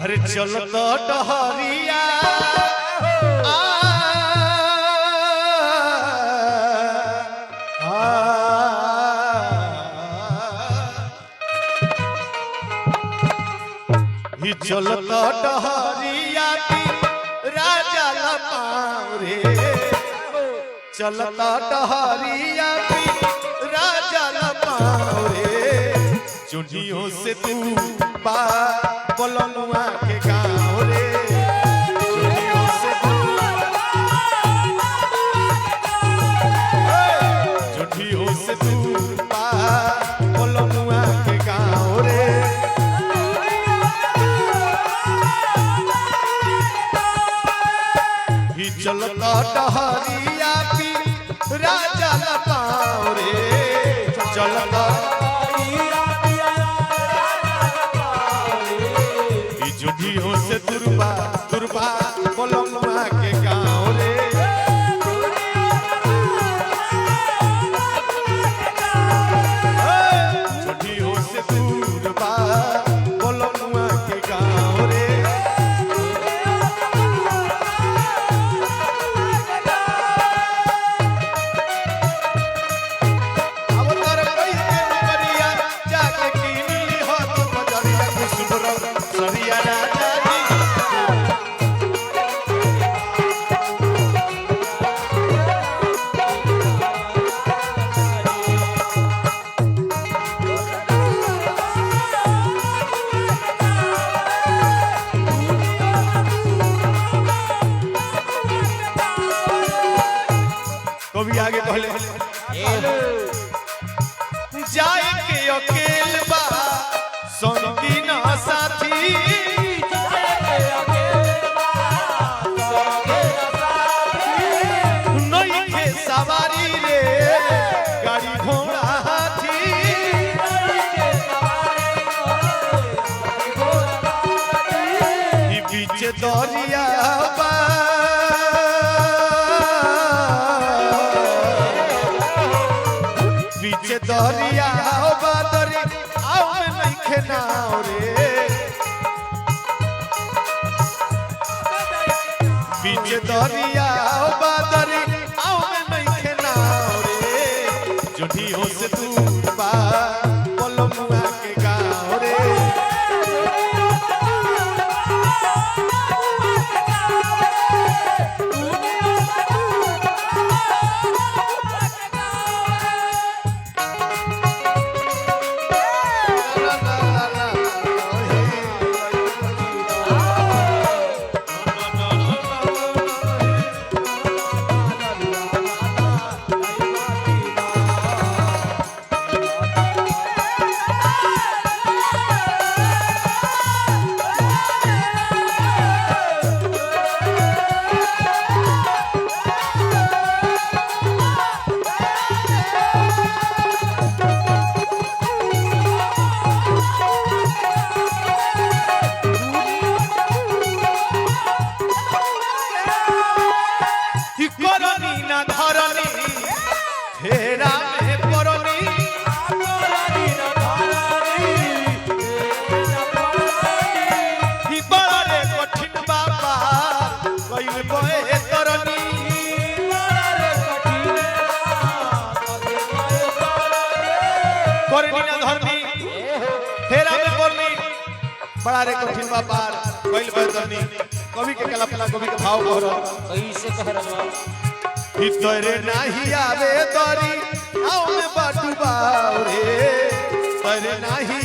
अरे चल तो डहरिया चलता डहरिया राजा लपाओ रे चलता डहरिया राजा लपाओ रे चुनियों से तू बोलनुआ के गाँव रे चुनियों से तू चुनियों से तू बोलनुआ के गाँव रे चलता डहरिया राजा लपाओ रे चलता जुझियों से दुर्बा दुर्बा बोलनुआ के गाँव रे जुझियों से दुर्बा बोलनुआ के गाँव रे आगे पहले जाए के अकेल बा संगी ना साथी नहीं के सवारी रे गाड़ी घोड़ा हाथी बीच दरिया बीच दरिया बादरी आओ नहीं खेनाओ रे बीच दरिया बादरी आओ नहीं खेनाओ रे जुझियों से दूर बा बोलनुआ के गाँव रे बड़ा रे कठिन व्यापार कोइल बदनी कवि के कल्पना कवि के भाव कह रहा कैसे कह रहा तोरे नहीं आवे दरी आओ में बाटू बाव रे तोरे नहीं